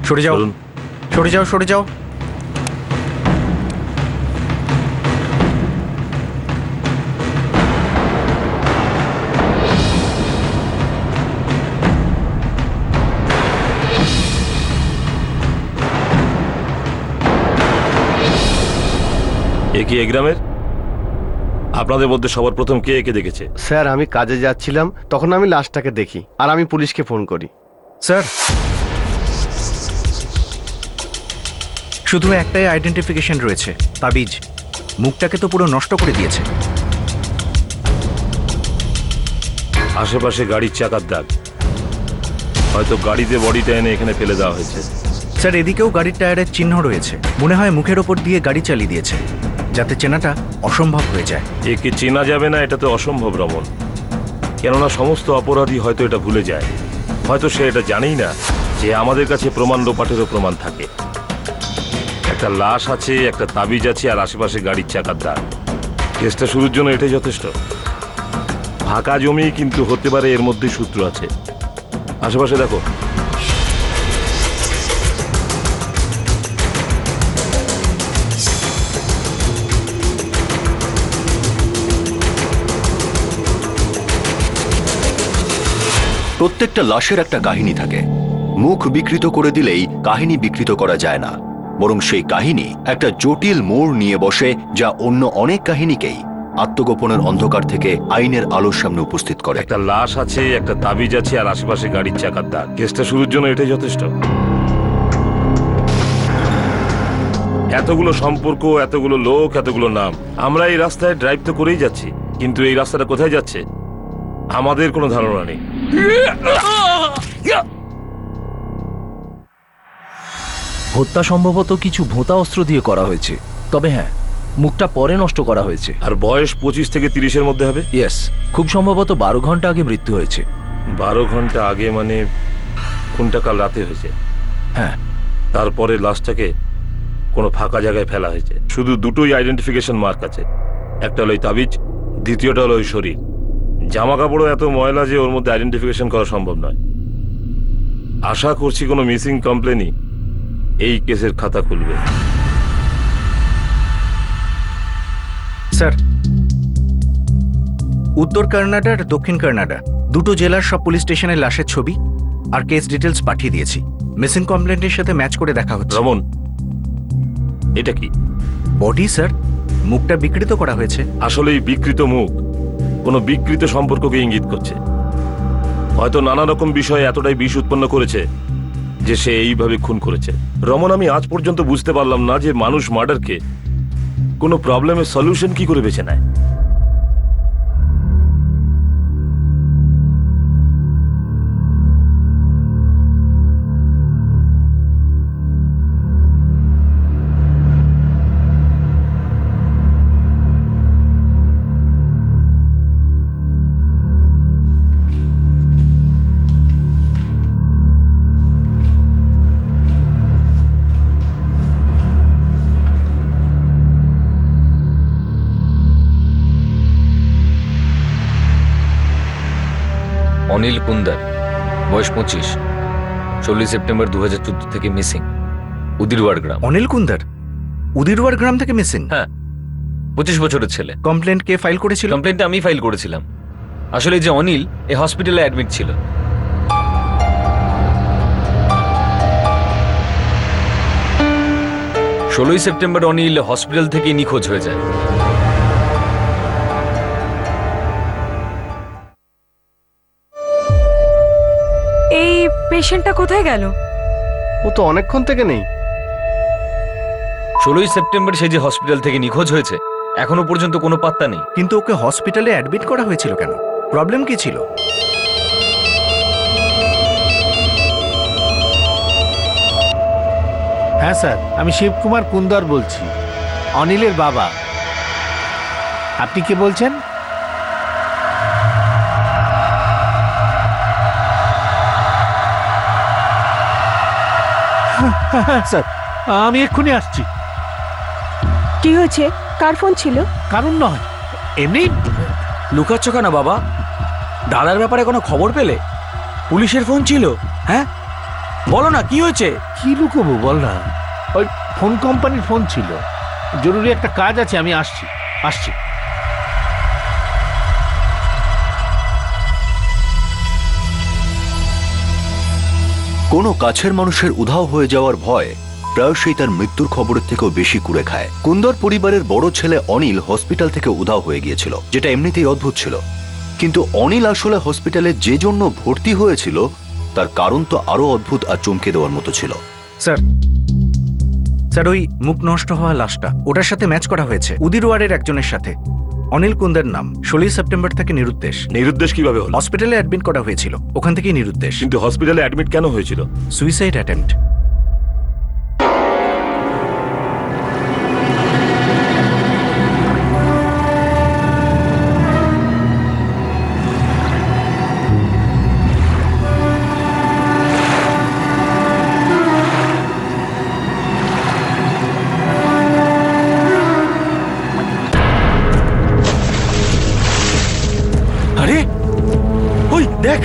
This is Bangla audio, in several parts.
সরে যাও, সরে যাও, সরে যাও। এ কি এ গ্রামের? আপনাদের মধ্যে সবার প্রথম কে একে দেখেছে? স্যার, আমি কাজে যাচ্ছিলাম, তখন আমি লাশটাকে দেখি আর আমি পুলিশকে ফোন করি। স্যার, শুধু একটাই আইডেন্টিফিকেশন রয়েছে, তাবিজ। মুখটাকে তো পুরো নষ্ট করে দিয়েছে। আশেপাশে গাড়ির চাকার দাগ, হয়তো গাড়িতে বডিটা এনে এখানে ফেলে দেওয়া হয়েছে। স্যার, এদিকেও গাড়ির টায়ারের চিহ্ন রয়েছে। মনে হয় মুখের ওপর দিয়ে গাড়ি চালিয়ে দিয়েছে, যাতে চেনাটা অসম্ভব হয়ে যায়। একে চেনা যাবে না এটা তো অসম্ভব রমন, কেননা সমস্ত অপরাধী হয়তো এটা ভুলে যায়। হয়তো সে এটা জানেই না যে আমাদের কাছে প্রমাণ লোপাটেরও প্রমাণ থাকে। একটা লাশ আছে, একটা তাবিজ আছে, আর আশেপাশে গাড়ির চাকার দাগ। কেসটা শুরুর জন্য এটাই যথেষ্ট। ফাঁকা জমি, কিন্তু হতে পারে এর মধ্যে সূত্র আছে। আশেপাশে দেখো। প্রত্যেকটা লাশের একটা কাহিনী থাকে। মুখ বিকৃত করে দিলেই কাহিনী বিকৃত করা যায় না, বরং সেই কাহিনী একটা জটিল মোড় নিয়ে বসে, যা অন্য অনেক কাহিনীকেই আত্মগোপনের অন্ধকার থেকে আইনের আলোর সামনে উপস্থিত করে। একটা লাশ আছে, একটা তাবিজ আছে, আর আশেপাশে গাড়ির চাকার দাগ। কেসটা শুরুর জন্য এটাই যথেষ্ট। এতগুলো সম্পর্ক, এতগুলো লোক, এতগুলো নাম। আমরা এই রাস্তায় ড্রাইভ তো করেই যাচ্ছি, কিন্তু এই রাস্তাটা কোথায় যাচ্ছে আমাদের কোনো ধারণা নেই। হত্যা সম্ভবত কিছু ভোঁতা অস্ত্র দিয়ে করা হয়েছে, তবে হ্যাঁ, মুখটা পরে নষ্ট করা হয়েছে। আর বয়স 25 থেকে 30-এর মধ্যে হবে। ইয়েস, খুব সম্ভবত 12 ঘন্টা আগে মৃত্যু হয়েছে। 12 ঘন্টা আগে মানে খুনটা কাল রাতে হয়েছে। হ্যাঁ। তারপরে লাশটাকে কোনো ফাঁকা জায়গায় ফেলা হয়েছে। শুধু দুটোই আইডেন্টিফিকেশন মার্ক আছে, একটা হলো তাবিজ, দ্বিতীয়টা হলো ওই শরীর। জামা কাপড়ও এত ময়লা যে ওর মধ্যে আইডেন্টিফিকেশন করা সম্ভব নয়। আশা করছি কোনো মিসিং কমপ্লেনই এই কেসের খাতা খুলবে। স্যার, উত্তর কানাডা আর দক্ষিণ কানাডা দুটো জেলার সব পুলিশ স্টেশনের লাশের ছবি আর কেস ডিটেলস পাঠিয়ে দিয়েছি। মিসিং কমপ্লেন্টের সাথে ম্যাচ করে দেখা হচ্ছে। রমন, এটা কি? বডি স্যার, মুখটা বিকৃত করা হয়েছে। আসলেই বিকৃত মুখ কোনো বিকৃত সম্পর্ককে ইঙ্গিত করছে। হয়তো নানা রকম বিষয়ে এতটাই বিষ উৎপন্ন করেছে যে সে এইভাবে খুন করেছে। রমন, আমি আজ পর্যন্ত বুঝতে পারলাম না যে মানুষ মার্ডারকে কোনো প্রবলেমের সলিউশন কি করে বেছে নেয়। অনিল কুন্দার, বয়স 25, 16 সেপ্টেম্বর 2014 থেকে মিসিং, উদিরওয়াড় গ্রাম। অনিল কুন্দার উদিরওয়াড় গ্রাম থেকে মিসিং? হ্যাঁ, 25 বছরের ছেলে। কমপ্লেন্ট কে ফাইল করেছিল? কমপ্লেন্টটা আমি ফাইল করেছিলাম। আসলে যে অনিল এই হসপিটালে অ্যাডমিট ছিল। ষোলোই সেপ্টেম্বর অনিল হসপিটাল থেকে নিখোঁজ হয়ে যায়। এই পেশেন্টটা কোথায় গেল? ও তো অনেকক্ষণ থেকে নেই। 16ই সেপ্টেম্বর সে যে হসপিটাল থেকে নিখোঁজ হয়েছে, এখনো পর্যন্ত কোনো পাত্তা নেই। কিন্তু ওকে হসপিটালে অ্যাডমিট করা হয়েছিল কেন? প্রবলেম কি ছিল? হ্যাঁ স্যার, আমি শিবকুমার কুন্দর বলছি, অনিলের বাবা। আপনি কে বলছেন? হ্যাঁ স্যার, আমি এক্ষুনি আসছি। কি হয়েছে? কার ফোন ছিল? কারণ নয়, এমনি। লুকাচ্ছ কেন বাবা? দাদার ব্যাপারে কোনো খবর পেলে? পুলিশের ফোন ছিল? হ্যাঁ, বলো না কি হয়েছে? কি লুকোবো বল না, ওই ফোন কোম্পানির ফোন ছিল, জরুরি একটা কাজ আছে, আমি আসছি আসছি। কোনো কাছের মানুষের উধাও হয়ে যাওয়ার ভয় প্রায়শই তার মৃত্যুর খবরের থেকেও বেশি কুড়ে খায়। কুন্দর পরিবারের বড় ছেলে অনিল হসপিটাল থেকে উধাও হয়ে গিয়েছিল, যেটা এমনিতেই অদ্ভুত ছিল। কিন্তু অনিল আসলে হসপিটালে যে জন্য ভর্তি হয়েছিল তার কারণ তো আরো অদ্ভুত আর চমকে দেওয়ার মতো ছিল। স্যার স্যার ওই মুখ নষ্ট হওয়া লাশটা ওটার সাথে ম্যাচ করা হয়েছে উদির ওয়ার্ডের একজনের সাথে। অনিল কুন্দের নাম, 16 সেপ্টেম্বর থেকে নিরুদ্দেশ। নিরুদ্দেশ কিভাবে হলো? হসপিটালে অ্যাডমিট করা হয়েছিল, ওখান থেকেই নিরুদ্দেশ। কিন্তু হসপিটালে অ্যাডমিট কেন হয়েছিল? Suicide attempt. আরে ওই দেখ,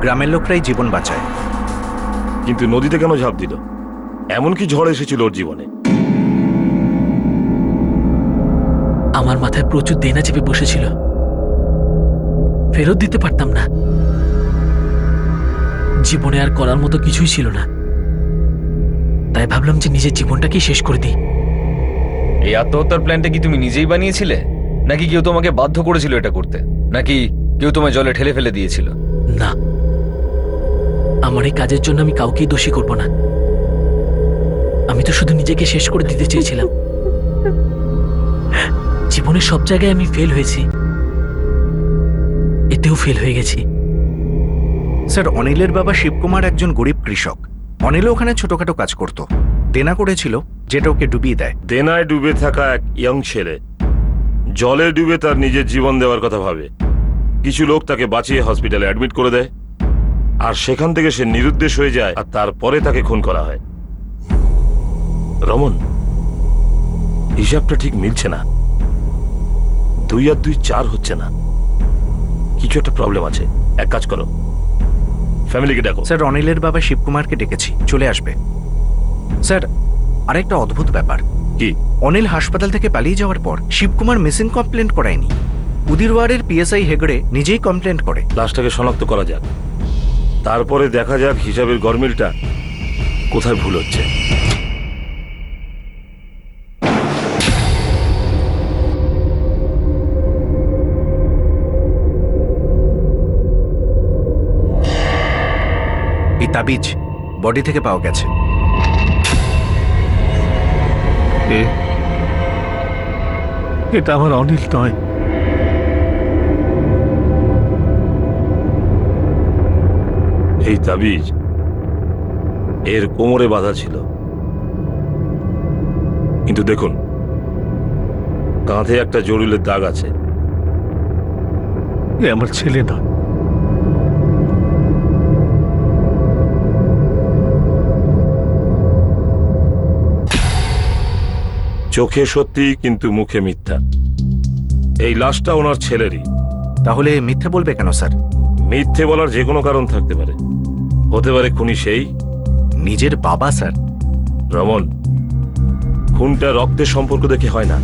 গ্রামের লোকরাই জীবন বাঁচায়। কিন্তু নদীতে কেন ঝাঁপ দিল? এমন কি ঝড় এসেছিল ওর জীবনে? আমার মাথায় প্রচুর দেনা চেপে বসেছিল, ফেরত দিতে পারতাম না। জীবনে আর করার মতো কিছুই ছিল না, তাই ভাবলাম যে নিজের জীবনটাকেই শেষ করে দিই। এই আত্মহত্যার প্ল্যানটা কি তুমি নিজেই বানিয়েছিলে, নাকি কেউ তোমাকে বাধ্য করেছিল এটা করতে, নাকি কেউ তোমায় জলে ঠেলে ফেলে দিয়েছিল? না, আমার এই কাজের জন্য আমি কাউকেই দোষী করব না। আমি তো শুধু নিজেকে শেষ করে দিতে চেয়েছিলাম। জীবনের সব জায়গায় আমি ফেল হয়েছি, এতেও ফেল হয়ে গেছি। স্যার অনিলের বাবা শিবকুমার একজন গরিব কৃষক। অনিলও ওখানে ছোটখাটো কাজ করত, দেনা করেছিল যেটা ওকে ডুবিয়ে দেয়। দেনায় ডুবে থাকা এক ইয়ং ছেলে জলে ডুবে তার নিজের জীবন দেওয়ার কথা ভাবে। কিছু লোক তাকে বাঁচিয়ে হসপিটালে অ্যাডমিট করে দেয়, আর সেখান থেকে সে নিরুদ্দেশ হয়ে যায়, আর তারপরে তাকে খুন করা হয়। রমন, হিসাবটা ঠিক মিলছে না। 2 আর 2 4 হচ্ছে না, কিছু একটা প্রবলেম আছে। এক কাজ করো, ফ্যামিলিকে ডাকো। স্যার অনিলের বাবা শিবকুমারকে ডেকেছি, চলে আসবে। স্যার আরেকটা অদ্ভুত ব্যাপার, কি? অনিল হাসপাতাল থেকে পালিয়ে যাওয়ার পর শিবকুমার মিসিং কমপ্লেন্ট করায়নি। উদিরওয়াড়ের পিএসআই হেগড়ে নিজেই কমপ্লেন্ট করে। লাশটাকে শনাক্ত করা যাক, তারপরে দেখা যাক হিসাবের গরমিলটা কোথায় ভুল হচ্ছে। এই তাবিজ বডি থেকে পাওয়া গেছে। এটা আমার অনিল নয়। এই তাবিজ এর কোমরে বাঁধা ছিল, কিন্তু দেখুন কাঁধে একটা জরিলের দাগ আছে। এ আমার ছেলে নয়। চোখে সত্যি কিন্তু মুখে মিথ্যা। এই লাশটা ওনার ছেলেরই। তাহলে মিথ্যে বলবে কেন স্যার? মিথ্যে বলার যে কোনো কারণ থাকতে পারে, হতে পারে খুনি সেই নিজের বাবা। স্যার রমন, খুনটা রক্তের সম্পর্ক দেখে হয় না।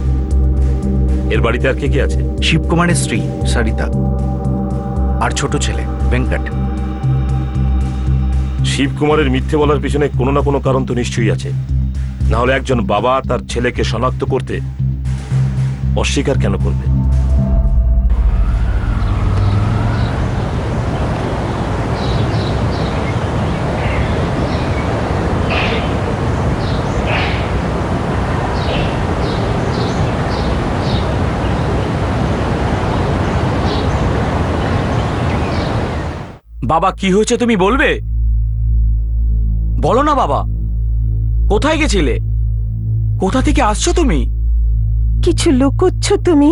এর বাড়িতে আর কে কে আছে? শিবকুমারের স্ত্রী সরিতা আর ছোট ছেলে ভেঙ্কট। শিবকুমারের মিথ্যে বলার পিছনে কোনো না কোনো কারণ তো নিশ্চয়ই আছে, না হলে একজন বাবা তার ছেলেকে শনাক্ত করতে অস্বীকার কেন করবে? বাবা কি হয়েছে তুমি বলবে? বলো না বাবা, কোথায় গেছিলে? কোথা থেকে আসছো তুমি? কিছু লুকোচ্ছ তুমি?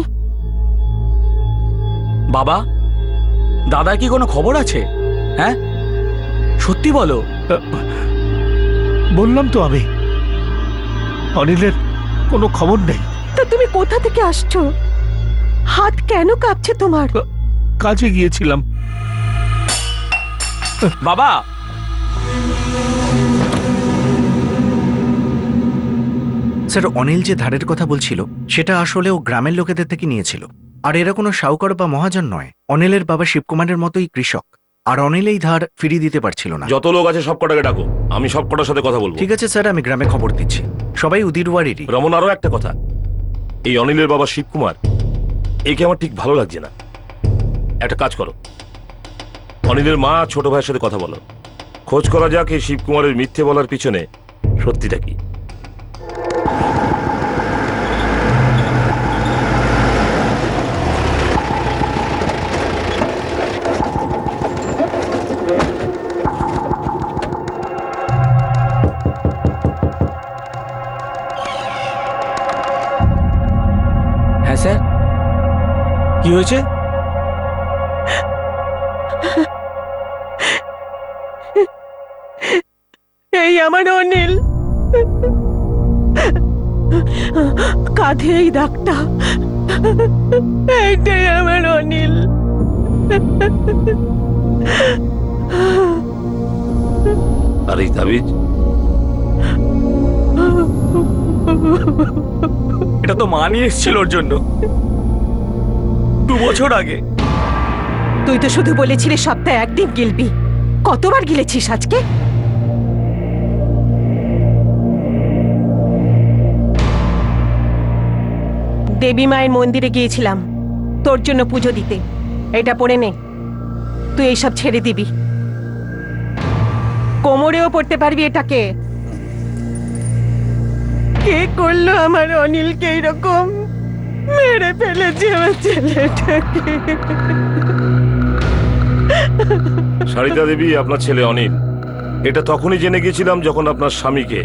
বাবা, দাদার কি কোনো খবর আছে? হ্যাঁ, সত্যি বলো। বললাম তো আমি, অনিলের কোনো খবর নেই। তা তুমি কোথা থেকে আসছো? হাত কেন কাঁপছে তোমার? কাজে গিয়েছিলাম। বাবা, স্যার, অনিল যে ধারের কথা বলছিল সেটা আসলে ও গ্রামের লোকেদের থেকে নিয়েছিল। আর এরা কোনো সাউকার বা মহাজন নয়। অনিলের বাবা শিবকুমারের মতোই কৃষক। আর অনিল এই ধার ফিরিয়ে দিতে পারছিল না। যত লোক আছে সব কটাকে ডাকো, আমি সব কটার সাথে কথা বলবো। ঠিক আছে স্যার, আমি গ্রামে খবর দিচ্ছি। সবাই উদিরওয়ারেরই। রমন, আরো একটা কথা, এই অনিলের বাবা শিবকুমার, একে আমার ঠিক ভালো লাগছে না। একটা কাজ করো, অনিলের মা ছোট ভাইয়ের সাথে কথা বলো, খোঁজ করা যাক এই শিবকুমারের মিথ্যে বলার পিছনে সত্যিটা কি। হ্যাঁ স্যার, কি হয়েছে? এই আমার অনিল, কাঁধে এই দাগটা, এইটাই আমার অনিল। আর এই তাবিজ? এটা তো মা নিয়ে এসেছিল ওর জন্য 2 বছর আগে। তুই তো শুধু বলেছিলি সপ্তাহে একদিন গিলবি, কতবার গিলেছিস আজকে? দেবী মায়ের মন্দিরে গিয়েছিলাম তোর জন্য পুজো দিতে। এটা পড়ে নে, তুই এইসব ছেড়ে দিবি। কোমরেও পড়তে পারবি এটাকে। কে করলো আমার অনিলকে এইরকম? মেরে ফেলেছে আমার ছেলেটাকে। সারিতা দেবী, আপনার ছেলে অনিল। এটা তখনই জেনে গেছিলাম যখন আপনার স্বামীকে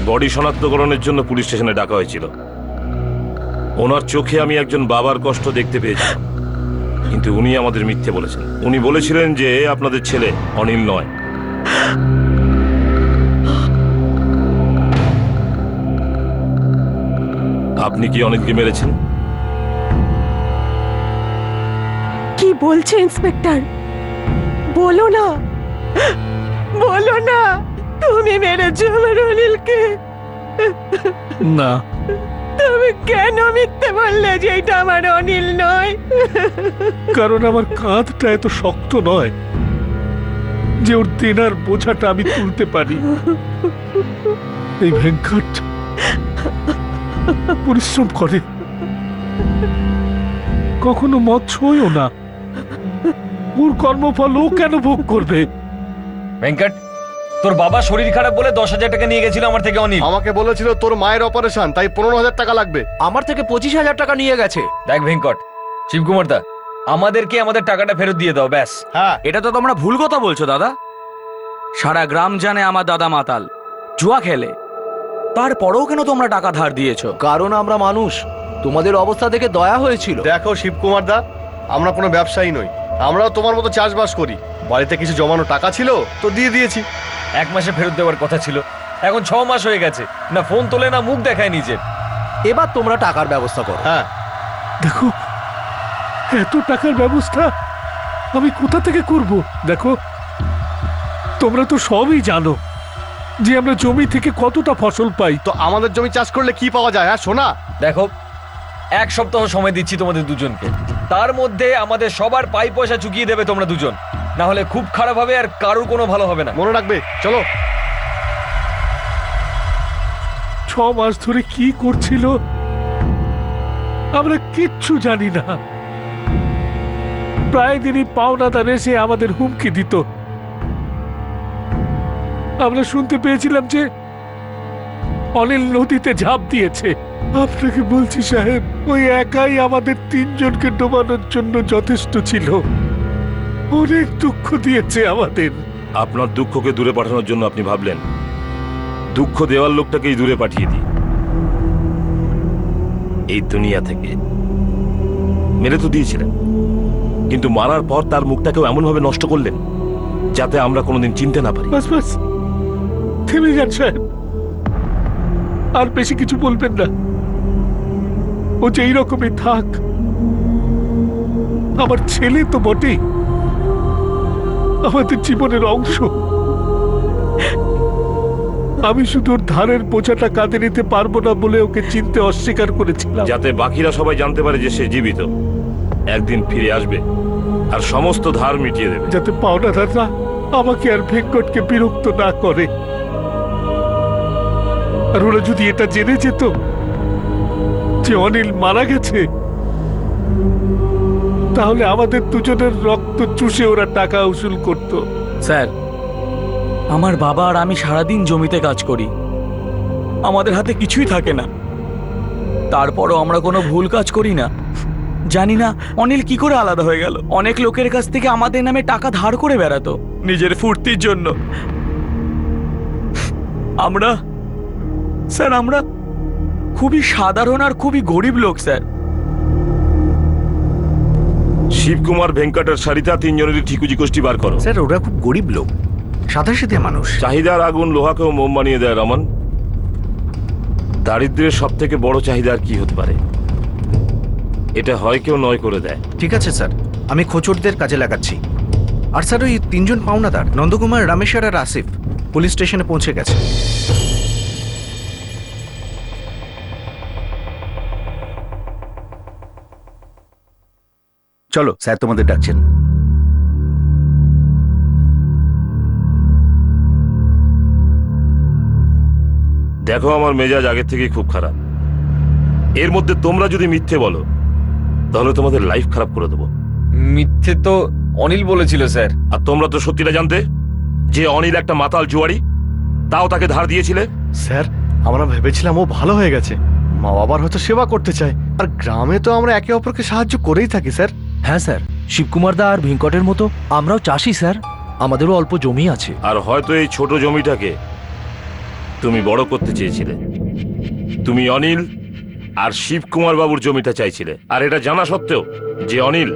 বডি শনাক্তকরণের জন্য পুলিশ স্টেশনে ডাকা হয়েছিল। ওনার চোখে আমি একজন বাবার কষ্ট দেখতে পেয়েছিলাম, কিন্তু উনি আমাদের মিথ্যে বলেছেন। উনি বলেছিলেন যে আপনাদের ছেলে অনিল নয়। আপনি কি অনিলকে মেরেছেন? কি বলছে ইন্সপেক্টর? বলো না, বলো না, তুমি মেরেছো আমার অনিলকে। না, তুমি কেন মিথ্যে বললে যে এটা আমার অনিল নয়? কারণ আমার কাঁধটা এত শক্ত নয় যে ওর দেনার বোঝাটা আমি তুলতে পারি। এই ভেঙ্কট পরিশ্রম করে, কখনো মদ ছোঁয়ও না। ওর কর্মফল ও কেন ভোগ করবে? ভেঙ্কট, তোর বাবা শরীর খারাপ বলে 10,000 টাকা নিয়ে গেছিল আমার থেকে অনিল। আমাকে বলেছিল তোর মায়ের অপারেশন, তাই 15,000 টাকা লাগবে। আমার থেকে 25,000 টাকা নিয়ে গেছে। দেখ ভেঙ্কট, শিবকুমার দা, আমাদেরকে আমাদের টাকাটা ফেরত দিয়ে দাও ব্যাস। হ্যাঁ, এটা তো তোমরা ভুল কথা বলছো দাদা। সারা গ্রাম জানে আমার দাদা মাতাল, জুয়া খেলে। তারপরেও কেন তোমরা টাকা ধার দিয়েছো? কারণ আমরা মানুষ, তোমাদের অবস্থা দেখে দয়া হয়েছিল। দেখো শিবকুমার দা, আমরা কোনো ব্যবসায়ী নই, আমরাও তোমার মতো চাষবাস করি। বাড়িতে কিছু জমানো টাকা ছিল তো দিয়ে দিয়েছি। 1 মাসে ফেরত দেওয়ার কথা ছিল, এখন 6 মাস হয়ে গেছে, না ফোন তোলে না মুখ দেখায় নিজের। এবার তোমরা টাকার ব্যবস্থা করো। হ্যাঁ, দেখো, এত টাকার ব্যবস্থা আমি কোথা থেকে করব? দেখো, তোমরা তো সবই জানো যে আমরা জমি থেকে কতটা ফসল পাই। তো আমাদের জমি চাষ করলে কি পাওয়া যায়? হ্যাঁ সোনা। দেখো, 1 সপ্তাহ সময় দিচ্ছি তোমাদের দুজনকে, তার মধ্যে আমাদের সবার পাই পয়সা চুকিয়ে দেবে তোমরা দুজন, না হলে খুব খারাপ হবে আর কারোর কোনো ভালো হবে না। মনে রাখবে, চলো। 6 মাস ধরে কি করছিল আমরা কিচ্ছু জানি না। প্রায় দিনই পাওনাদার এসে আমাদের হুমকি দিত। আমরা শুনতে পেয়েছিলাম যে অনিল নদীতে ঝাঁপ দিয়েছে। আপনাকে বলছি সাহেব, ওই একাই আমাদের 3 জনকে ডোবানোর জন্য যথেষ্ট ছিল। অনেক দুঃখ দিয়েছে আমাদের। আপনার দুঃখকে দূরে পাঠানোর জন্য আপনি ভাবলেন দুঃখ দেওয়ার লোকটাকেই দূরে পাঠিয়ে দিই, এই দুনিয়া থেকে। মেরে তো দিয়েছিলেন, কিন্তু মারার পর তার মুখটাকেও এমনভাবে নষ্ট করলেন যাতে আমরা কোনোদিন চিনতে না পারি। বাস বাস, থেমে যান সাহেব, আর বেশি কিছু বলবেন না। ও যে এইরকমই থাক, আমার ছেলে তো বটেই, আমাদের জীবনের অংশ। আমি শুধু ওর ধারের বোঝাটা কাঁধে নিতে পারবো না বলে ওকে চিনতে অস্বীকার করেছিলাম। যাতে বাকিরা সবাই জানতে পারে যে সে জীবিত, একদিন ফিরে আসবে আর সমস্ত ধার মিটিয়ে দেবে। যাতে পাওনাদাররা আমাকে আর ভেঙ্কটকে বিরক্ত না করে। আর ওরা যদি এটা জেনে যেত যে অনিল মারা গেছে, তাহলে আমাদের দুজনের রক্ত চুষে ওরা টাকা উসুল করত। স্যার, আমার বাবা আর আমি সারাদিন জমিতে কাজ করি, আমাদের হাতে কিছুই থাকে না, তারপরও আমরা কোনো ভুল কাজ করি না। জানি না অনিল কি করে আলাদা হয়ে গেল। অনেক লোকের কাছ থেকে আমাদের নামে টাকা ধার করে বেড়াতো নিজের ফুর্তির জন্য। আমরা খুবই সাধারণ আর খুবই গরিব লোক স্যার। শিবকুমার, ভেঙ্কটের সারিতা তিনজনেরই ঠিকুজি গোষ্ঠী বার করো। স্যার ওরা খুব গরিব লোক, সাদাসিধে মানুষ। চাহিদার আগুন লোহাকেও মোম বানিয়ে দেয় রমন। দারিদ্র্যের সব থেকে বড় চাহিদা আর কি হতে পারে? এটা হয় কেউ নয় করে দেয়। ঠিক আছে স্যার, আমি খোচরদের কাজে লাগাচ্ছি। আর স্যার ওই তিনজন পাওনাদার নন্দকুমার, রামেশ্বর আর আসিফ পুলিশ স্টেশনে পৌঁছে গেছে। চলো, স্যার তোমাদের ডাকছেন। দেখো, আমার মেজাজ আগের থেকেই খুব খারাপ। এর মধ্যে তোমরা যদি মিথ্যে বলো তাহলে তোমাদের লাইফ খারাপ করে দেবো। মিথ্যে তো অনিল বলেছিল স্যার। আর তোমরা তো সত্যিটা জানতে যে অনিল একটা মাতাল জুয়ারি, তাও তাকে ধার দিয়েছিলে। স্যার, আমরা ভেবেছিলাম ও ভালো হয়ে গেছে, মা বাবার হয়তো সেবা করতে চায়। আর গ্রামে তো আমরা একে অপরকে সাহায্য করেই থাকি স্যার। হ্যাঁ স্যার, শিবকুমার দা আর ভেঙ্কটের মতো আমরাও চাষি স্যার, আমাদেরও অল্প জমি আছে। আর হয়তো এই ছোট জমিটাকে তুমি বড় করতে চেয়েছিলে। তুমি অনিল আর শিবকুমার বাবুর জমিটা চাইছিলে, আর এটা জানা সত্ত্বেও যে অনিল,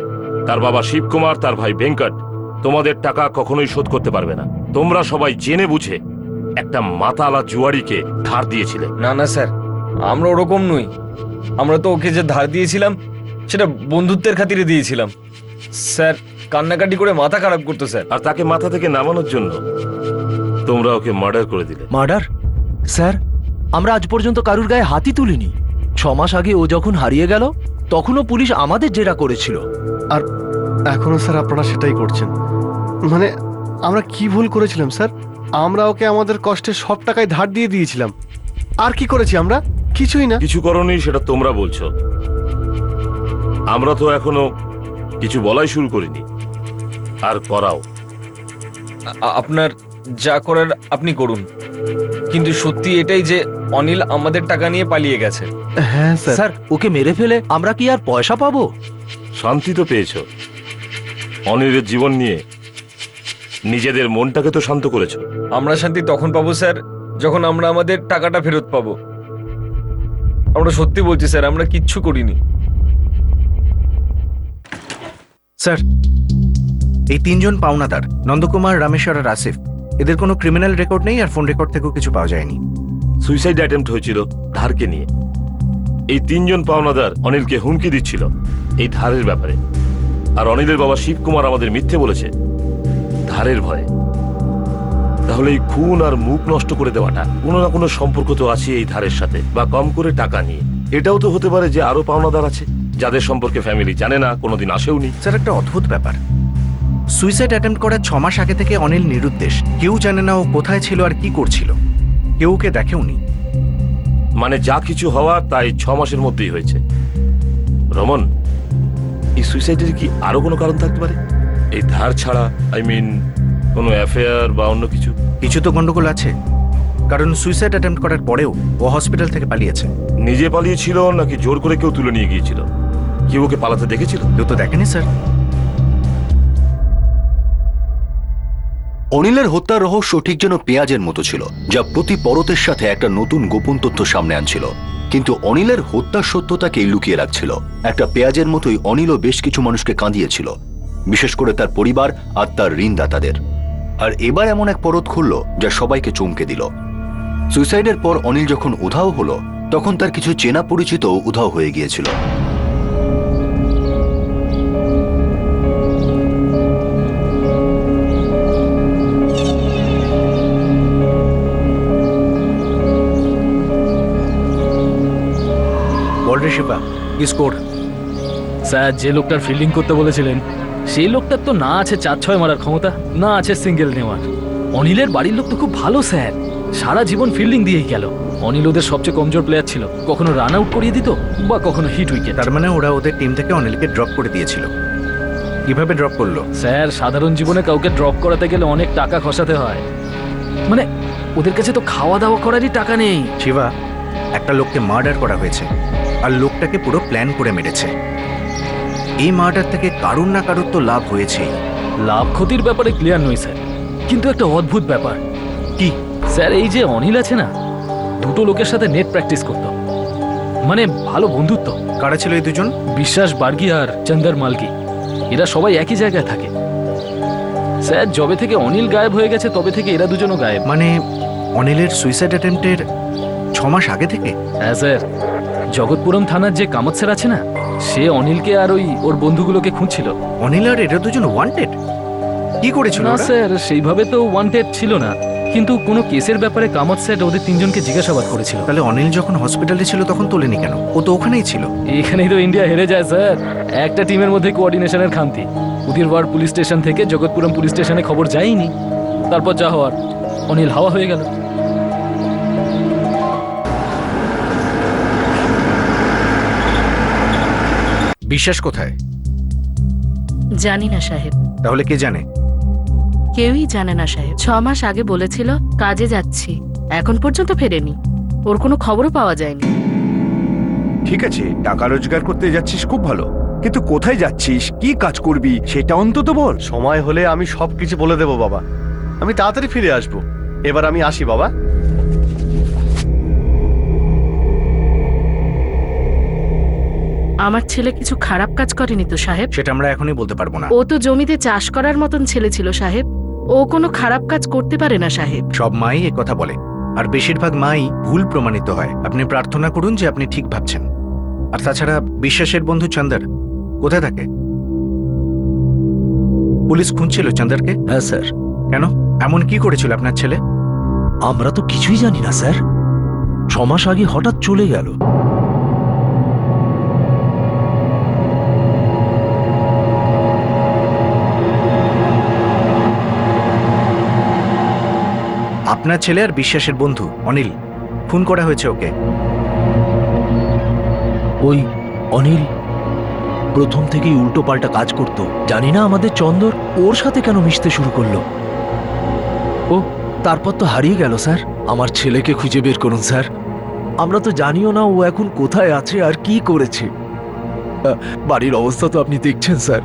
তার বাবা শিবকুমার, তার ভাই ভেঙ্কট তোমাদের টাকা কখনোই শোধ করতে পারবে না। তোমরা সবাই জেনে বুঝে একটা মাতালা জুয়ারিকে ধার দিয়েছিলে। না না স্যার, আমরা ওরকম নই। আমরা তো ওকে যে ধার দিয়েছিলাম সেটা বন্ধুত্বের খাতিরে দিয়েছিলাম। স্যার কান্নাকাটি করে মাথা খারাপ করতো স্যার। আর তাকে মাথা থেকে নামানোর জন্য তোমরা ওকে মার্ডার করে দিলে। মার্ডার? স্যার, আমরা আজ পর্যন্ত কারুর গায়ে হাতই তুলিনি। 6 মাস আগে ও যখন হারিয়ে গেল তখনও পুলিশ আমাদের জেরা করেছিল। আর এখনো স্যার আপনারা সেটাই করছেন। মানে আমরা কি ভুল করেছিলাম স্যার? আমরা ওকে আমাদের কষ্টে সব টাকায় ধার দিয়ে দিয়েছিলাম। আর কি করেছি আমরা? কিছুই না। কিছু করনি সেটা তোমরা বলছো, আমরা তো এখনো কিছু বলাই শুরু করিনি। আর করাও। আপনার যা করার আপনি করুন, কিন্তু সত্যি এটাই যে অনিল আমাদের টাকা নিয়ে পালিয়ে গেছে। হ্যাঁ স্যার। স্যার, ওকে মেরে ফেলে আমরা কি আর পয়সা পাবো? শান্তি তো পেয়েছো, অনিলের জীবন নিয়ে নিজেদের মনটাকে তো শান্ত করেছো। আমরা শান্তি তখন পাবো স্যার যখন আমরা আমাদের টাকাটা ফেরত পাবো। আমরা সত্যি বলছি স্যার, আমরা কিচ্ছু করিনি। স্যার এই তিনজন পাওনাদার নন্দকুমার, রামেশ্বর আর আসিফ, এদের কোনো ক্রিমিনাল রেকর্ড নেই আর ফোন রেকর্ড থেকেও কিছু পাওয়া যায়নি। সুইসাইড অ্যাটেম্প্ট হয়েছিল ধারকে নিয়ে। এই তিনজন পাওনাদার অনিলকে হুমকি দিচ্ছিল এই ধারের ব্যাপারে। আর অনিলের বাবা শিবকুমার আমাদের মিথ্যে বলেছে ধারের ভয়ে। তাহলে এই খুন আর মুখ নষ্ট করে দেওয়াটা কোনো না কোনো সম্পর্ক তো আছে এই ধারের সাথে, বা কম করে টাকা নিয়ে। এটাও তো হতে পারে যে আরো পাওনাদার আছে যাদের সম্পর্কে ফ্যামিলি জানে না, কোনোদিন আসেওনি। স্যার একটা অদ্ভুত ব্যাপার, সুইসাইড অ্যাটেম্প্ট করার 6 মাস আগে থেকে অনিল নিরুদ্দেশ। কেউ জানে না ও কোথায় ছিল আর কি করছিল, কেউ ওকে দেখেওনি। মানে যা কিছু হওয়ার তাই 6 মাসের মধ্যেই হয়েছে। রমন, এই সুইসাইডের কি আরো কোনো কারণ থাকতে পারে? এই ধার ছাড়া, কোনো অ্যাফেয়ার বা অন্য কিছু? কিছু তো গন্ডগোল আছে, কারণ সুইসাইড অ্যাটেম্প্ট করার পরেও ও হসপিটাল থেকে পালিয়েছে। নিজে পালিয়েছিল নাকি জোর করে কেউ তুলে নিয়ে গিয়েছিল? কেউ ওকে পালাতে দেখেছিল? কেউ তো দেখেনি স্যার। অনিলের হত্যার রহস্য ঠিক যেন পেঁয়াজের মতো ছিল, যা প্রতি পরতের সাথে একটা নতুন গোপন তথ্য সামনে আনছিল। কিন্তু অনিলের হত্যার সত্যতাকেই লুকিয়ে রাখছিল। একটা পেঁয়াজের মতোই অনিলও বেশ কিছু মানুষকে কাঁদিয়েছিল, বিশেষ করে তার পরিবার আর তার ঋণদাতাদের। আর এবার এমন এক পরত খুলল যা সবাইকে চমকে দিল। সুইসাইডের পর অনিল যখন উধাও হলো, তখন তার কিছু চেনা পরিচিত উধাও হয়ে গিয়েছিল। বল রে শিবা, কি স্কোর? স্যার, যে লোকটার ফিল্ডিং করতে বলেছিলেন সেই লোকটার তো না আছে 4-6 মারার ক্ষমতা, না আছে সিঙ্গেল নেওয়ার। অনিলের বাড়ির লোক তো খুব ভালো স্যার, সারা জীবন ফিল্ডিং দিয়েই গেল। অনিল ওদের সবচেয়ে কমজোর প্লেয়ার ছিল, কখনো রান আউট করিয়ে দিত বা কখনো হিট উইকেট। তার মানে ওরা ওদের টিম থেকে অনিলকে ড্রপ করে দিয়েছিল। কিভাবে ড্রপ করলো? স্যার, সাধারণ জীবনে কাউকে ড্রপ করাতে গেলে অনেক টাকা খসাতে হয়। মানে ওদের কাছে তো খাওয়া দাওয়া করারই টাকা নেই। শিবা, একটা লোককে মার্ডার করা হয়েছে, আর লোকটাকে পুরো প্ল্যান করে মেরেছে। এই মার্ডার থেকে কারুর না কারুর তো লাভ হয়েছেই। লাভ ক্ষতির ব্যাপারে ক্লিয়ার নই স্যার, কিন্তু একটা অদ্ভুত ব্যাপার। কি স্যার, এই যে অনিল আছে না, দুটো লোকের সাথে নেট প্র্যাকটিস করতো, মানে ভালো বন্ধুত্ব। কারা ছিল এই দুজন? বিশ্বাস বার্গি আর চন্দর মালকি, এরা সবাই একই জায়গায় থাকে। স্যার, যবে থেকে অনিল গায়েব হয়ে গেছে তবে থেকে এরা দুজনও গায়েব। মানে অনিলের সুইসাইড অ্যাটেম্পটের 6 মাস আগে থেকে? হ্যাঁ স্যার, জগৎপুরম থানার যে কামত স্যার আছে না, সে অনিলকে আর ওর বন্ধুগুলোকে খুঁজছিল। অনিল আর এরা দুজন ওয়ান্টেড? কি করেছিল না ওরা? স্যার, সেইভাবে তো ওয়ান্টেড ছিল না, কিন্তু কোনো কেসের ব্যাপারে কামত স্যার ওদের 3 জনকে জিজ্ঞাসাবাদ করেছিল। তাহলে অনিল যখন হসপিটালে ছিল তখন তোলেনি কেন? ও তো ওখানেই ছিল। এখানেই তো ইন্ডিয়া হেরে যায় স্যার, একটা টিমের মধ্যে কোঅর্ডিনেশনের খামতি। উদিরওয়াড় পুলিশ স্টেশন থেকে জগৎপুরম পুলিশ স্টেশনে খবর যায়নি, তারপর যা হওয়ার, অনিল হাওয়া হয়ে গেল। বিশ্বাস কোথায়? জানি না সাহেব, তাহলে কে জানে? কেউই জানে না সাহেব। 6 মাস আগে বলেছিল কাজে যাচ্ছি, এখন পর্যন্ত ফেরেনি, ওর কোনো খবরও পাওয়া যায়নি। ঠিক আছে, টাকা রোজগার করতে যাচ্ছিস খুব ভালো, কিন্তু কোথায় যাচ্ছিস, কি কাজ করবি সেটা অন্তত বল। সময় হলে আমি সবকিছু বলে দেবো বাবা। আমি তাড়াতাড়ি ফিরে আসবো। এবার আমি আসি বাবা। আমার ছেলে কিছু খারাপ কাজ করেনি তো সাহেব? সেটা আমরা এখনই বলতে পারবো না। ও তো জমিতে চাষ করার মতন ছেলে ছিল সাহেব, ও কোনো খারাপ কাজ করতে পারে না সাহেব। সব মাই এ কথা বলে, আর বেশিরভাগ মাই ভুল প্রমাণিত হয়। আপনি প্রার্থনা করুন যে আপনি ঠিক ভাবছেন। আর তাছাড়া বিশ্বাসের বন্ধু চন্দর কোথায় থাকে? পুলিশ খুঁজছিল চন্দরকে। হ্যাঁ স্যার। কেন? এমন কি করেছিল আপনার ছেলে? আমরা তো কিছুই জানি না স্যার, 6 মাস আগে হঠাৎ চলে গেল। আপনার ছেলে আর বিশ্বাসের বন্ধু অনিল, খুন করা হয়েছে ওকে। ওই অনিল প্রথম থেকেই উল্টো পাল্টা কাজ করত। জানি না আমাদের চন্দর ওর সাথে কেন মিশতে শুরু করলো। ও তারপর তো হারিয়ে গেল স্যার। আমার ছেলেকে খুঁজে বের করুন স্যার। আমরা তো জানিও না ও এখন কোথায় আছে আর কি করেছে। বাড়ির অবস্থা তো আপনি দেখছেন স্যার।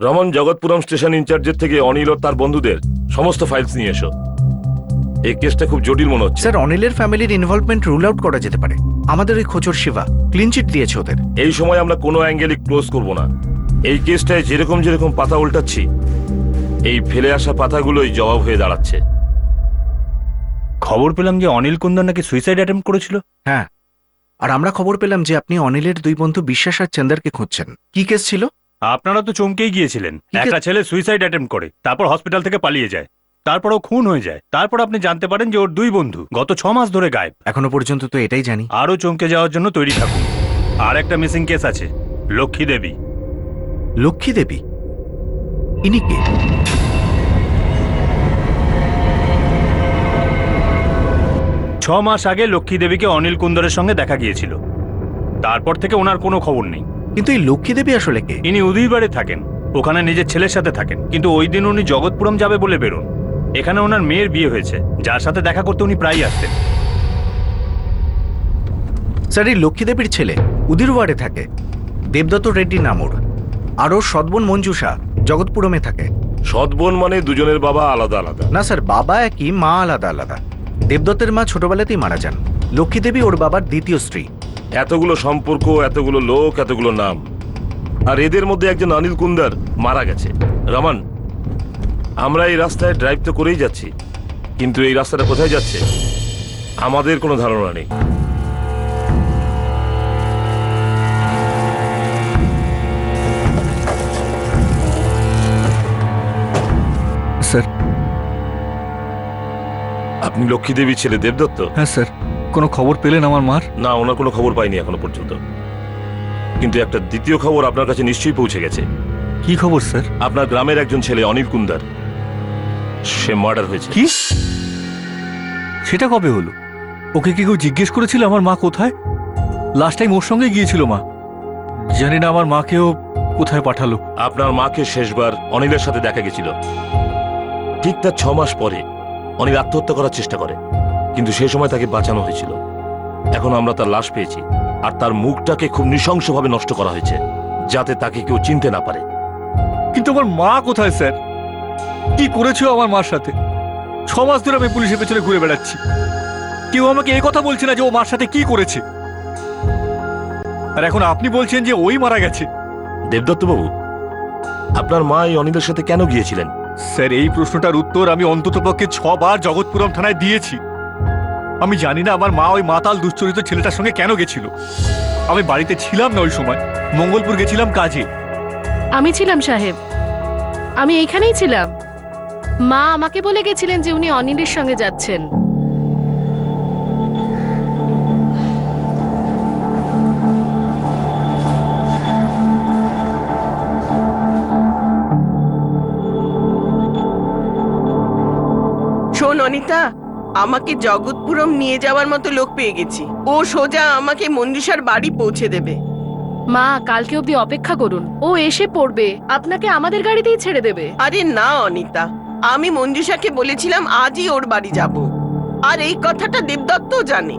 রমন, জগৎপুরম স্টেশন ইনচার্জের থেকে অনিল ও তার বন্ধুদের সমস্ত ফাইলস নিয়ে এসো। এই কেসটা খুব জটিল মনে হচ্ছে। স্যার, অনিলের ফ্যামিলির ইনভলভমেন্ট রুল আউট করা যেতে পারে। আমাদের ওই খোঁচর শিবা ক্লিন চিট দিয়েছে ওদের। এই সময় আমরা কোনো অ্যাঙ্গেলই ক্লোজ করব না। এই কেসটায় যেরকম যেরকম পাতা উল্টাচ্ছি, এই ফেলে আসা পাতাগুলোই জবাব হয়ে দাঁড়াচ্ছে। খবর পেলাম যে অনিল কুন্দর নাকি সুইসাইড অ্যাটেম্প্ট করেছিল। হ্যাঁ, আর আমরা খবর পেলাম যে আপনি অনিলের 2 বন্ধু বিশ্বাস আর চন্দরকে খুঁজছেন। কি কেস ছিল? আপনারা তো চমকেই গিয়েছিলেন। কি একটা ছেলে সুইসাইড অ্যাটেম্প্ট করে, তারপর হসপিটাল থেকে পালিয়ে যায়, তারপর ও খুন হয়ে যায়। তারপর আপনি জানতে পারেন যে ওর 2 বন্ধু গত 6 মাস ধরে গায়েব। এখনো পর্যন্ত তো এটাই জানি। আরও চমকে যাওয়ার জন্য তৈরি থাকুন। আর একটা মিসিং কেস আছে, লক্ষ্মী দেবী। লক্ষ্মী দেবী? ইনি কে? ছ মাস আগে লক্ষ্মী দেবীকে অনিল কুন্দরের সঙ্গে দেখা গিয়েছিল, তারপর থেকে ওনার কোনো খবর নেই। কিন্তু এই লক্ষ্মী দেবী আসলে কে? ইনি উদয়বাড়ে থাকেন, ওখানে নিজের ছেলের সাথে থাকেন, কিন্তু ওই দিন উনি জগৎপুরম যাবে বলে বেরোন। এখানে ওনার মেয়ের বিয়ে হয়েছে, যার সাথে দেখা করতে উনি প্রায়ই আসতেন। স্যার, এই লক্ষ্মী দেবীর ছেলে উদিরওয়াড়ে থাকে, দেবদত্ত রেড্ডি নাম ওর। আর ওর সৎবোন মঞ্জুষা জগৎপুরমে থাকে। সৎবোন মানে দুজনের বাবা আলাদা আলাদা? না স্যার, বাবা একই, মা আলাদা আলাদা। দেবদত্তের মা ছোটবেলাতেই মারা যান। লক্ষ্মী দেবী ওর বাবার দ্বিতীয় স্ত্রী। এতগুলো সম্পর্ক, এতগুলো লোক, এতগুলো নাম, আর এদের মধ্যে একজন অনিল কুন্দার মারা গেছে। রমান, আমরা এই রাস্তায় ড্রাইভ তো করেই যাচ্ছি, কিন্তু এই রাস্তাটা কোথায় যাচ্ছে আমাদের কোনো ধারণা নেই। স্যার। আপনি লক্ষ্মী দেবীর ছেলে দেবদত্ত? হ্যাঁ স্যার। কোনো খবর পেলেন আমার মার? না, ওনার কোনো খবর পাইনি এখনো পর্যন্ত, কিন্তু একটা দ্বিতীয় খবর আপনার কাছে নিশ্চয়ই পৌঁছে গেছে। কি খবর স্যার? আপনার গ্রামের একজন ছেলে অনিল কুন্দার, সে মার্ডার হয়েছে। কি? সেটা কবে হলো? ওকে কি কেউ জিজ্ঞেস করেছিল আমার মা কোথায়? লাস্ট টাইম ওর সঙ্গে গিয়েছিল মা। জানি না আমার মাকেও কোথায় পাঠালো। আপনার মাকে শেষবার অনিলের সাথে দেখা গেছিল। ঠিক তার 6 মাস পরে অনিল আত্মহত্যা করার চেষ্টা করে, কিন্তু সেই সময় তাকে বাঁচানো হয়েছিল। এখন আমরা তার লাশ পেয়েছি, আর তার মুখটাকে খুব নৃশংসভাবে নষ্ট করা হয়েছে, যাতে তাকে কেউ চিনতে না পারে। কিন্তু আমার মা কোথায় স্যার? কি করেছো আমার মার সাথে? 6 মাস ধরে আমি পুলিশের পেছনে ঘুরে বেড়াচ্ছি, কেউ আমাকে এই কথা বলছে না যে ও মার সাথে কি করেছে। আর এখন আপনি বলছেন যে ওই মারা গেছে। দেবদত্ত বাবু, আপনার মা এই অনিলের সাথে কেন গিয়েছিলেন? স্যার, এই প্রশ্নটার উত্তর আমি অন্ততপক্ষে 6 বার জগৎপুরম থানায় দিয়েছি। আমি জানি না আমার মা ওই মাতাল দুশ্চরিত ছেলেটার সঙ্গে কেন গেছিল। আমি বাড়িতে ছিলাম না ওই সময়, মঙ্গলপুর গেছিলাম কাজে। আমি ছিলাম সাহেব, আমি এইখানেই ছিলাম। মা আমাকে বলে গেছিলেন যে উনি অনিলের সঙ্গে যাচ্ছেন। শোন অনিতা, আমাকে জগৎপুরম নিয়ে যাওয়ার মতো লোক পেয়ে গেছি। ও সোজা আমাকে মঞ্জুষার বাড়ি পৌঁছে দেবে। মা, কালকে অবধি অপেক্ষা করুন, ও এসে পড়বে, আপনাকে আমাদের গাড়িতেই ছেড়ে দেবে। আরে না অনিতা, আমি মঞ্জুষাকে বলেছিলাম আজই ওর বাড়ি যাব, আর এই কথাটা দেবদত্তও জানে।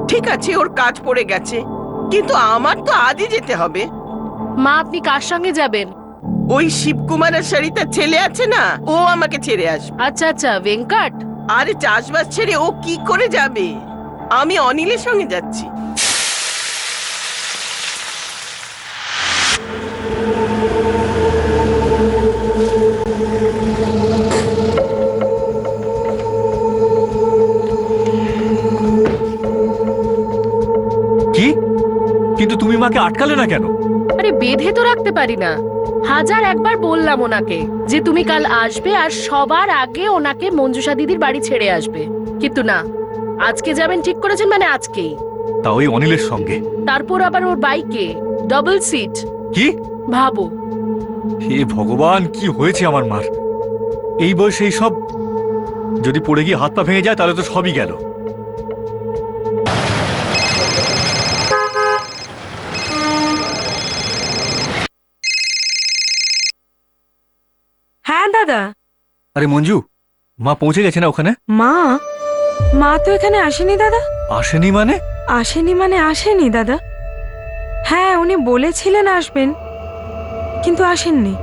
ঠিক আছে, ওর কাজ পড়ে গেছে, কিন্তু আমার তো আজই যেতে হবে। মা, আপনি কার সঙ্গে যাবেন? ওই শিবকুমারের সরিতার ছেলে আছে না, ও আমাকে ছেড়ে আসবে। আচ্ছা আচ্ছা, ভেঙ্কট। আরে চাষবাস ছেড়ে ও কি করে যাবে? আমি অনিলের সঙ্গে যাচ্ছি। কি? কিন্তু তুমি মাকে আটকালে না কেন? আরে বেঁধে তো রাখতে পারি না। হাজার একবার বললাম ওনাকে যে তুমি কাল আসবে আর সবার আগে ওনাকে মঞ্জুষা দিদির বাড়ি ছেড়ে আসবে, কিন্তু না, আজকে যাবেন ঠিক করেছেন, মানে আজকেই। তা ওই অনিলের সঙ্গে? তারপর আবার ওর বাইকে, ডাবল সিট। কি ভাবো। হে ভগবান, কি হয়েছে আমার মার? এই বয়সে এই সব? যদি পড়ে গিয়ে হাত পা ভেঙে যায় তাহলে তো সবই গেল। হ্যাঁ দাদা। আরে মঞ্জু, মা পৌঁছে গেছে না ওখানে? মা মা তো এখানে আসেনি দাদা। আসেনি মানে? আসেনি দাদা। হ্যাঁ, উনি বলেছিলেন আসবেন, কিন্তু আসেননি।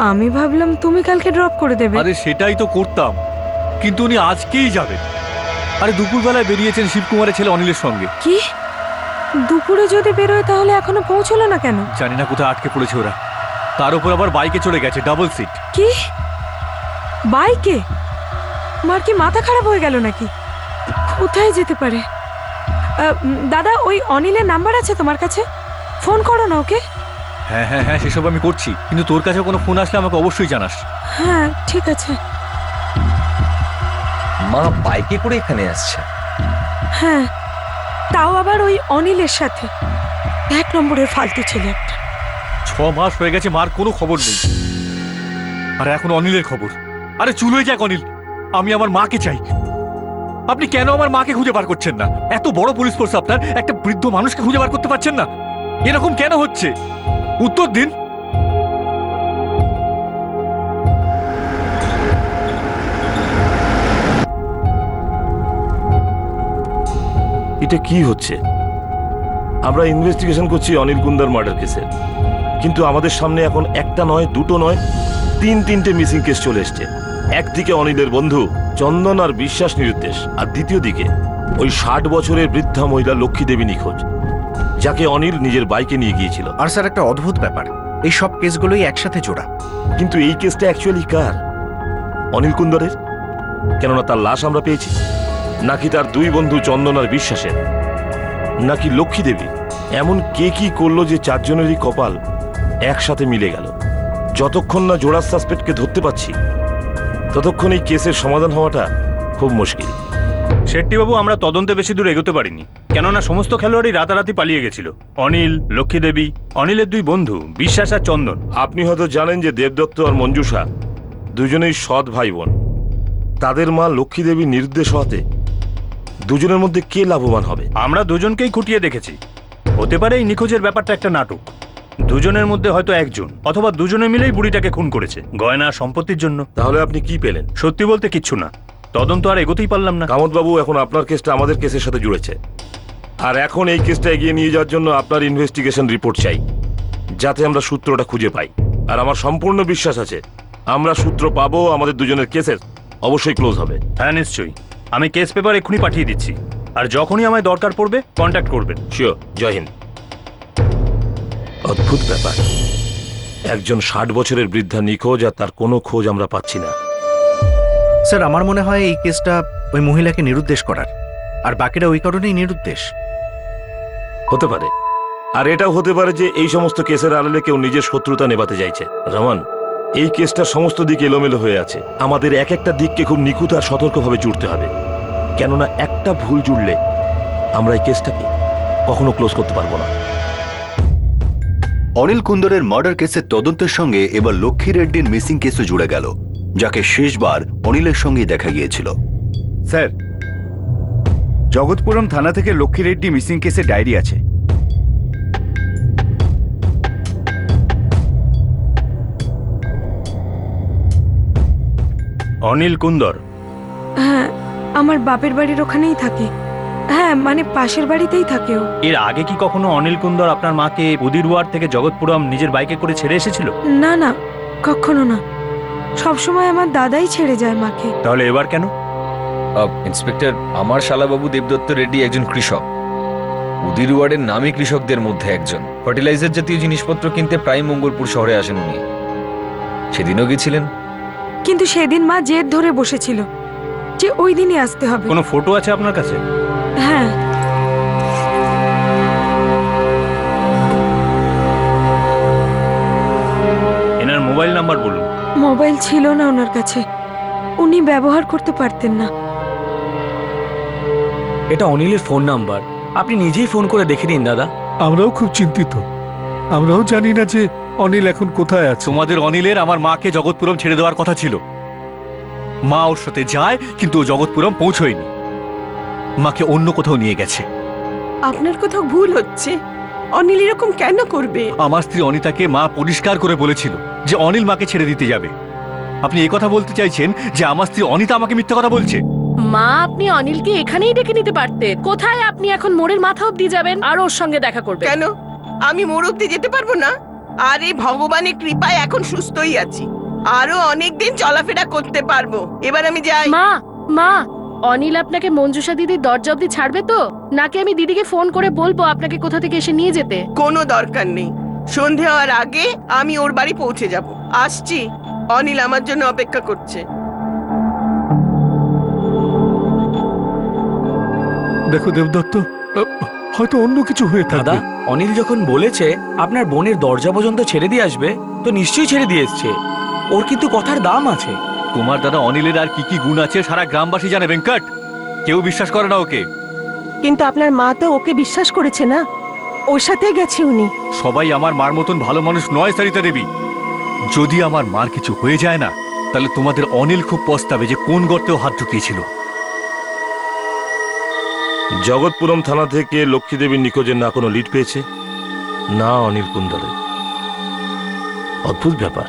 আমি ভাবলাম তুমি কালকে ড্রপ করে দেবে। আরে সেটাই তো করতাম, কিন্তু উনি আজকেই যাবেন। আরে দুপুরবেলায় বেরিয়েছেন শিবকুমারের ছেলে অনিলের সঙ্গে। কি? দুপুরে যদি বেরোয় তাহলে এখনো পৌঁছলো না কেন? জানি না কোথায় আটকে পড়েছে ওরা। তার উপর আবার বাইকে চড়ে গেছে, ডাবল সিট। কি? বাইকে? মার কি মাথা খারাপ হয়ে গেল নাকি? কোথায় যেতে পারে? দাদা, ওই অনিলের নাম্বার আছে তোমার কাছে? ফোন করো না ওকে। হ্যাঁ হ্যাঁ হ্যাঁ, সেসব আমি করছি, কিন্তু তোর কাছে কোনো ফোন আসলে আমাকে অবশ্যই জানাস। হ্যাঁ ঠিক আছে। মা বাইকে করে এখানে আসছে? হ্যাঁ, তাও আবার ওই অনিলের সাথে। 1 নম্বরের ফালতু ছেলে একটা। 6 মাস হয়ে গেছে, মার কোনো খবর নেই, আর এখন অনিলের খবর। আরে চুল হয়ে যাক অনিল, আমি আমার মাকে চাই। আপনি কেন আমার মাকে খুঁজে বার করছেন না? এত বড় পুলিশ ফোর্স আপনার, একটা বৃদ্ধ মানুষকে খুঁজে বার করতে পারছেন না? এরকম কেন হচ্ছে? উত্তর দিন। এটা কি হচ্ছে? আমরা ইনভেস্টিগেশন করছি অনিল কুন্দার মার্ডার কেসে, কিন্তু আমাদের সামনে এখন একটা নয়, দুটো নয়, তিনটে মিসিং কেস চলে এসছে। একদিকে অনিলের বন্ধু চন্দন আর বিশ্বাস নিরুদ্দেশ, আর দ্বিতীয় দিকে ওই 60 বছরের বৃদ্ধা মহিলা লক্ষ্মী দেবী নিখোঁজ, যাকে অনিল নিজের বাইকে নিয়ে গিয়েছিল। আর স্যার একটা অদ্ভুত ব্যাপার, এই সব কেসগুলোই একসাথে জোড়া। কিন্তু এই কেসটা অ্যাকচুয়ালি কার? অনিল কুন্দরের? কেননা তার লাশ আমরা পেয়েছি। নাকি তার দুই বন্ধু চন্দন আর বিশ্বাসের? নাকি লক্ষ্মী দেবী? এমন কে কি করলো যে চারজনেরই কপাল একসাথে মিলে গেল? যতক্ষণ না জোড়া সাসপেক্টকে ধরতে পারছি ততক্ষণ এই কেসের সমাধান হওয়াটা খুব মুশকিল। শেট্টিবাবু, আমরা তদন্তে বেশি দূর এগোতে পারিনি, কেননা সমস্ত খেলোয়াড়ই রাতারাতি পালিয়ে গেছিল। অনিল, লক্ষ্মী দেবী, অনিলের দুই বন্ধু বিশ্বাস আর চন্দন। আপনি হয়তো জানেন যে দেবদত্ত আর মঞ্জুষা দুজনেই সৎ ভাই বোন। তাদের মা লক্ষ্মী দেবী নির্দেশ হওয়াতে দুজনের মধ্যে কে লাভবান হবে? আমরা দুজনকেই খুঁটিয়ে দেখেছি। হতে পারে এই নিখোঁজের ব্যাপারটা একটা নাটক। দুজনের মধ্যে হয়তো একজন অথবা দুজনে মিলেই বুড়িটাকে খুন করেছে গয়না আর সম্পত্তির জন্য। তাহলে আপনি কি পেলেন? সত্যি বলতে কিচ্ছু না, তদন্ত আর এগোতেই পারলাম না। কামতবাবু, এখন আপনার কেসটা আমাদের কেসের সাথে জুড়েছে, আর এখন এই কেসটা এগিয়ে নিয়ে যাওয়ার জন্য আপনার ইনভেস্টিগেশন রিপোর্ট চাই, যাতে আমরা সূত্রটা খুঁজে পাই। আর আমার সম্পূর্ণ বিশ্বাস আছে আমরা সূত্র পাবো, আমাদের দুজনের কেসের অবশ্যই ক্লোজ হবে। হ্যাঁ নিশ্চয়ই, আমি কেস পেপার এক্ষুনি পাঠিয়ে দিচ্ছি, আর যখনই আমায় দরকার পড়বে কন্ট্যাক্ট করবেন। শিওর। জয় হিন্দ। অদ্ভুত ব্যাপার, একজন 60 বছরের বৃদ্ধা নিখোঁজ, আর তার কোনো খোঁজ আমরা পাচ্ছি না। স্যার আমার মনে হয় এই কেসটা ওই মহিলাকে নিরুদ্দেশ করার, আর বাকিরা ওই কারণেই নিরুদ্দেশ। হতে পারে, আর এটাও হতে পারে যে এই সমস্ত কেসের আড়ালে কেউ নিজের শত্রুতা নেভাতে চাইছে। রমান, এই কেসটার সমস্ত দিক এলোমেলো হয়ে আছে। আমাদের এক একটা দিককে খুব নিখুঁত আর সতর্কভাবে জুড়তে হবে, কেননা একটা ভুল জুড়লে আমরা এই কেসটাকে কখনো ক্লোজ করতে পারবো না। অনিল কুন্দরের মার্ডার কেসের তদন্তের সঙ্গে এবার লক্ষ্মী রেড্ডির মিসিং কেসও জুড়ে গেল, যাকে শেষবার অনিলের সঙ্গেই দেখা গিয়েছিল। স্যার, জগৎপুরম থানা থেকে লক্ষ্মী রেড্ডি মিসিং কেসের ডায়েরি আছে। অনিল কুন্দর? হ্যাঁ, আমার বাপের বাড়ির ওখানেই থাকে। হ্যাঁ, মানে পাশের বাড়িতেই থাকে ও। এর আগে কি কখনো অনিল কুন্দর আপনার মাকে উদিরওয়ার থেকে জগৎপুরম নিজের বাইকে করে ছেড়ে এসেছিল? না না, কখনো না। সবসময় আমার দাদাই ছেড়ে যায় মাকে। তাহলে এবার কেন? ইন্সপেক্টর, আমার শালাবাবু দেবদত্ত রেড্ডি একজন কৃষক। উদির ওয়ার্ডের নামী কৃষকদের মধ্যে একজন। ফার্টিলাইজার জাতীয় জিনিসপত্র কিনতে প্রায় মঙ্গলপুর শহরে আসেন উনি। সেদিনও গেছিলেন। কিন্তু সেদিন মা জেদ ধরে বসেছিল যে ওই দিনই আসতে হবে। কোনো ফটো আছে আপনার কাছে? হ্যাঁ। এনার মোবাইল নাম্বার বলুন। মোবাইল ছিল না ওনার কাছে, উনি ব্যবহার করতে পারতেন না। এটা অনিলের ফোন নাম্বার, আপনি নিজেই ফোন করে দেখে নিন দাদা। আমরাও খুব চিন্তিত, আমরাও জানি না যে অনিল এখন কোথায় আছে। তোমাদের অনিলের আমার মাকে জগৎপুরম ছেড়ে দেওয়ার কথা ছিল। মা ওর সাথে যায়, কিন্তু ও জগৎপুরম পৌঁছয়নি, মাকে অন্য কোথাও নিয়ে গেছে। আপনার কোথাও ভুল হচ্ছে। অনিল এরকম কেন করবে? আমার স্ত্রী অনিতাকে মা পরিষ্কার করে বলেছিল যে অনিল মাকে ছেড়ে দিতে যাবে। আপনি এই কথা বলতে চাইছেন যে আমার স্ত্রী অনিতা আমাকে মিথ্যা কথা বলছে? মা, আপনি অনিলকে এখানেই ডেকে নিতে পারতেন। কোথায় আপনি এখন মোড়ের মাথা অব্দি যাবেন আর ওর সঙ্গে দেখা করবেন? কেন আমি মোড় অব্দি যেতে পারবো না? আরে ভগবানের কৃপায় এখন সুস্থই আছি, আরো অনেকদিন চলাফেরা করতে পারবো। এবার আমি যাই। মা, মা, অনিল আপনাকে মঞ্জুষা দিদির দরজা অব্দি ছাড়বে তো, নাকি আমি দিদিকে ফোন করে বলবো আপনাকে কোথা থেকে এসে নিয়ে যেতে? কোনো দরকার নেই, সন্ধে হওয়ার আগে আমি ওর বাড়ি পৌঁছে যাব। আসছি, অনিল আমার জন্য অপেক্ষা করছে। দেখো দেবদত্ত, হয়তো অন্য কিছু হয়ে দাদা, থাকবে। অনিল যখন বলেছে আপনার বোনের দরজা পর্যন্ত ছেড়ে দিয়ে আসবে, তো নিশ্চয়ই ছেড়ে দিয়ে এসছে। ওর কিন্তু কথার দাম আছে। তোমার দাদা অনিলের আর কি কি গুণ আছে সারা গ্রামবাসী জানে ভেঙ্কট। কেউ বিশ্বাস করে না ওকে। কিন্তু আপনার মা তো ওকে বিশ্বাস করেছে না, ওর সাথে গেছে উনি। সবাই আমার মার মতন ভালো মানুষ নয় সরিতা দেবী। যদি আমার মার কিছু হয়ে যায় না, তাহলে তোমাদের অনিল খুব পস্তাবে যে কোন গর্তেও হাত ঢুকিয়েছিল। জগৎপুরম থানা থেকে লক্ষ্মী দেবীর নিখোঁজের না কোনো লিড পেয়েছে, না অনিল কুন্দরের। অদ্ভুত ব্যাপার।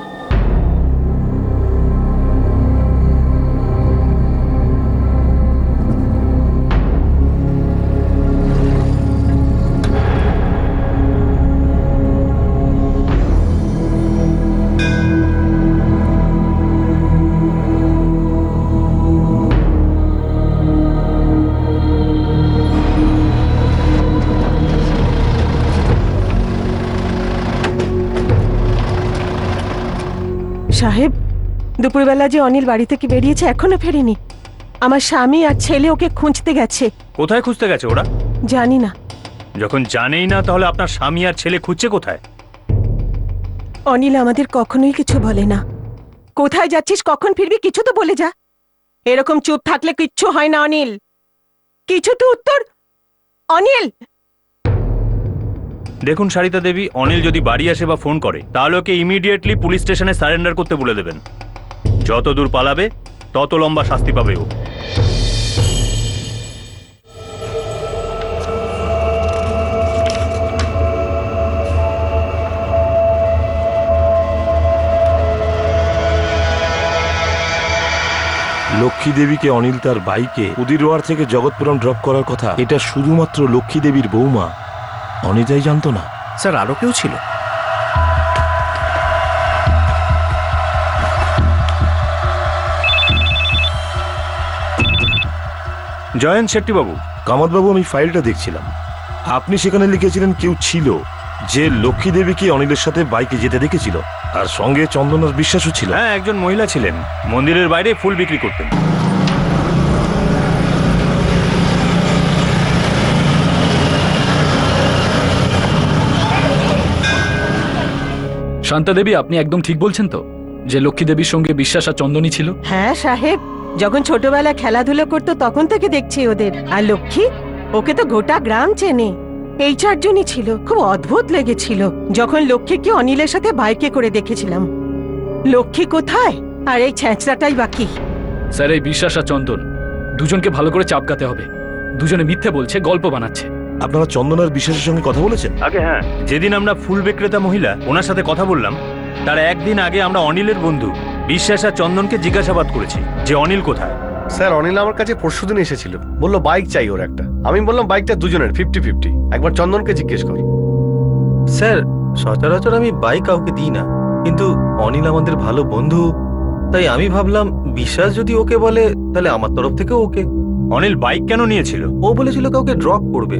সাহেব, দুপুরবেলা যে অনিল বাড়ি থেকে বেরিয়েছে এখনো ফেরেনি। আমার স্বামী আর ছেলে ওকে খুঁজতে গেছে। কোথায় খুঁজতে গেছে ওরা? জানি না। যখন জানেই না তাহলে আপনার স্বামী আর ছেলে খুঁজছে কোথায়? অনিল আমাদের কখনোই কিছু বলে না। কোথায় যাচ্ছিস, কখন ফিরবি, কিছু তো বলে যা। এরকম চুপ থাকলে কিচ্ছু হয় না অনিল। কিছু তো উত্তর। অনিল! দেখুন সারিতা দেবী, অনিল যদি বাড়ি আসে বা ফোন করে তাহলে ওকে ইমিডিয়েটলি পুলিশ স্টেশনে সারেন্ডার করতে বলে দেবেন। যত দূর পালাবে তত লম্বা শাস্তি পাবে ও। লক্ষ্মী দেবীকে অনিল তার বাইকে উদিরওয়ার থেকে জগৎপুরম ড্রপ করার কথা এটা শুধুমাত্র লক্ষ্মী দেবীর বৌমা অনিতাই জানতো না। স্যার, আরও কেউ ছিল? জয়ন্ত শেট্টি বাবু। কামাতবাবু, আমি ফাইলটা দেখছিলাম। আপনি সেখানে লিখেছিলেন কেউ ছিল যে লক্ষ্মী দেবীকে অনিলের সাথে বাইকে যেতে দেখেছিল, আর সঙ্গে চন্দনার বিশ্বাসও ছিল। হ্যাঁ, একজন মহিলা ছিলেন, মন্দিরের বাইরে ফুল বিক্রি করতেন। শান্তা দেবী, আপনি একদম ঠিক বলছেন তো যে লক্ষ্মী দেবীর সঙ্গে বিশ্বাস আর চন্দনী ছিল? হ্যাঁ সাহেব, যখন ছোটবেলায় খেলাধুলো করতো তখন থেকে দেখছি ওদের। আর লক্ষ্মী, ওকে তো গোটা গ্রাম চেনে। এই চারজনই ছিল। খুব অদ্ভুত লেগেছিল যখন লক্ষ্মীকে অনিলের সাথে বাইকে করে দেখেছিলাম। লক্ষ্মী কোথায় আর এই ছ্যাঁচড়াটাই বাকি। স্যার, এই বিশ্বাস আর চন্দন দুজনকে ভালো করে চাপকাতে হবে। দুজনে মিথ্যে বলছে, গল্প বানাচ্ছে। আপনারা চন্দনার বিশ্বাসের সঙ্গে কথা বলেছেন? আগে হ্যাঁ, যেদিন আমরা ফুল বিক্রেতা মহিলা ওনার সাথে কথা বললাম তার একদিন আগে আমরা অনিলের বন্ধু বিশ্বাস আর চন্দনকে জিজ্ঞাসাবাদ করেছি যে অনিল কোথায়। স্যার, অনিল আমার কাছে পরশুদিন এসেছিল, বললো বাইক চাই ওর একটা। আমি বললাম বাইকটা দুজনের 50-50, একবার চন্দনকে জিজ্ঞেস কর। স্যার, সচরাচর আমি বাইক কাউকে দিই না, কিন্তু অনিল আমাদের ভালো বন্ধু, তাই আমি ভাবলাম বিশ্বাস যদি ওকে বলে তাহলে আমার তরফ থেকে ওকে। অনিল বাইক কেন নিয়েছিল? ও বলেছিল কাউকে ড্রপ করবে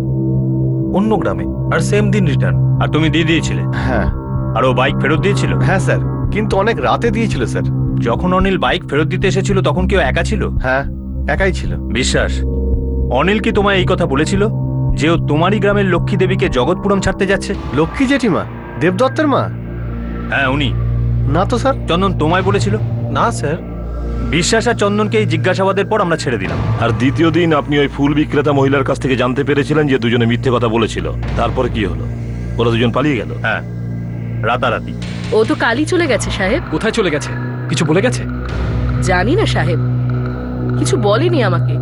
অন্য গ্রামে, আর সেম দিন রিটার্ন। আর তুমি দিয়ে দিয়েছিলে? হ্যাঁ। আর ও বাইক ফেরত দিয়েছিল? হ্যাঁ স্যার, কিন্তু অনেক রাতে দিয়েছিল স্যার। যখন অনিল বাইক ফেরত দিতে এসেছিল তখন কেউ একা ছিল? হ্যাঁ, একাই ছিল। বিশ্বাস, অনিল কি তোমায় এই কথা বলেছিল যে ও তোমারই গ্রামের লক্ষ্মী দেবীকে জগৎপুরম ছাড়তে যাচ্ছে? লক্ষ্মী জেঠিমা, দেবদত্তের মা? হ্যাঁ, উনি। না তো স্যার। চন্দন তোমায় বলেছিল? না স্যার। বিশ্বাস আর চন্দনকে এই জিজ্ঞাসাবাদের পর আমরা ছেড়ে দিলাম। আর দ্বিতীয় দিন আপনি ওই ফুল বিক্রেতা মহিলার কাছ থেকে জানতে পেরেছিলেন যে দুজনে মিথ্যে কথা বলেছিল। তারপরে কি হলো? ওরা দুজন পালিয়ে গেল? হ্যাঁ, রাতারাতি। ও তো কালই চলে গেছে সাহেব। কোথায় চলে গেছে? কিছু বলে গেছে? জানি না সাহেব, কিছু বলেনি আমাকে।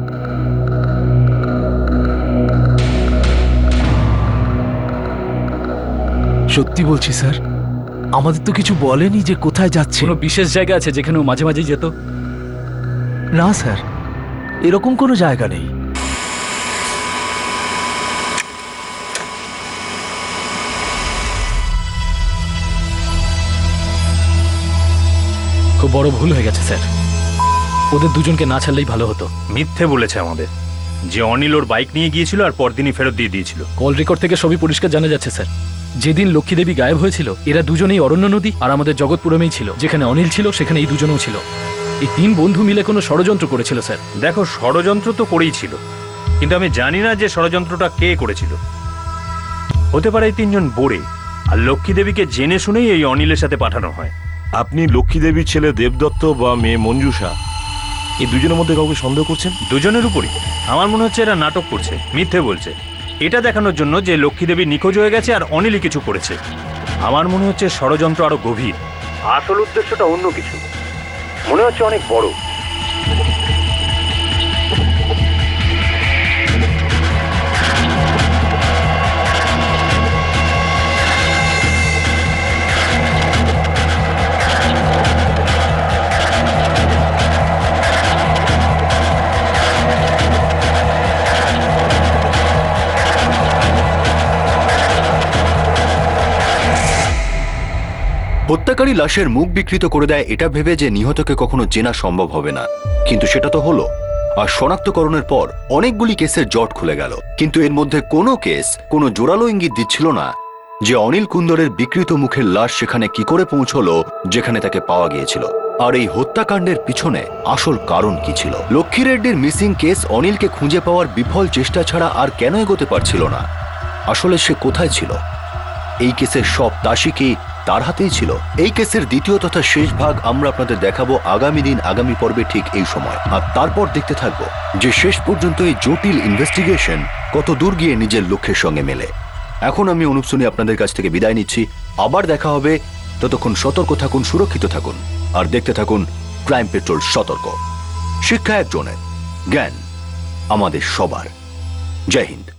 সত্যি বলছি স্যার, আমাদের তো কিছু বলেনি যে কোথায় যাচ্ছে। কোনো বিশেষ জায়গা আছে যেখানে ও মাঝে মাঝেই যেত? না স্যার, এরকম কোনো জায়গা নেই। খুব বড় ভুল হয়ে গেছে স্যার। ওদের দুজনকে না ছাড়লেই ভালো হতো। মিথ্যে বলেছে আমাদের যে অনিল ওর বাইক নিয়ে গিয়েছিল আর পরদিনই ফেরত দিয়ে দিয়েছিল। কল রেকর্ড থেকে সবই পরিষ্কার জানা যাচ্ছে স্যার। যেদিন লক্ষ্মী দেবী গায়েব হয়েছিল এরা দুজনেই অরণ্য নদী আর আমাদের জগৎপুরমেই ছিল। যেখানে অনিল ছিল সেখানে এই দুজনেও ছিল। এই তিন বন্ধু মিলে কোনো ষড়যন্ত্র করেছিল স্যার। দেখো, ষড়যন্ত্র তো করেই ছিল, কিন্তু আমি জানি না যে ষড়যন্ত্রটা কে করেছিল। হতে পারে এই তিনজন বোরে, আর লক্ষ্মী দেবীকে জেনে শুনেই এই অনিলের সাথে পাঠানো হয়। আপনি লক্ষ্মী দেবীর ছেলে দেবদত্ত বা মেয়ে মঞ্জুষা, এই দুজনের মধ্যে কাউকে সন্দেহ করছেন? দুজনের উপরই। আমার মনে হচ্ছে এরা নাটক করছে, মিথ্যে বলছে, এটা দেখানোর জন্য যে লক্ষ্মী দেবী নিখোঁজ হয়ে গেছে আর অনিলই কিছু করেছে। আমার মনে হচ্ছে ষড়যন্ত্র আরো গভীর, আসল উদ্দেশ্যটা অন্য কিছু, মনে হচ্ছে অনেক বড়। হত্যাকারী লাশের মুখ বিকৃত করে দেয় এটা ভেবে যে নিহতকে কখনো চেনা সম্ভব হবে না, কিন্তু সেটা তো হলো। আর শনাক্তকরণের পর অনেকগুলি কেসের জট খুলে গেল, কিন্তু এর মধ্যে কোনো কেস কোনো জোরালো ইঙ্গিত দিচ্ছিল না যে অনিল কুন্দরের বিকৃত মুখের লাশ সেখানে কি করে পৌঁছলো যেখানে তাকে পাওয়া গিয়েছিল, আর এই হত্যাকাণ্ডের পিছনে আসল কারণ কি ছিল। লক্ষ্মী রেড্ডির মিসিং কেস অনিলকে খুঁজে পাওয়ার বিফল চেষ্টা ছাড়া আর কেন এগোতে পারছিল না? আসলে সে কোথায় ছিল? এই কেসের সব তাসি কি তার হাতেই ছিল? এই কেসের দ্বিতীয় তথা শেষ ভাগ আমরা আপনাদের দেখাবো আগামী দিন আগামী পর্বে ঠিক এই সময়। আর তারপর দেখতে থাকবো যে শেষ পর্যন্ত এই জটিল ইনভেস্টিগেশন কত দূর গিয়ে নিজের লক্ষ্যের সঙ্গে মেলে। এখন আমি অনুপ সোনি আপনাদের কাছ থেকে বিদায় নিচ্ছি। আবার দেখা হবে, ততক্ষণ সতর্ক থাকুন, সুরক্ষিত থাকুন আর দেখতে থাকুন ক্রাইম পেট্রোল সতর্ক। শিক্ষা একজনের, জ্ঞান আমাদের সবার। জয় হিন্দ।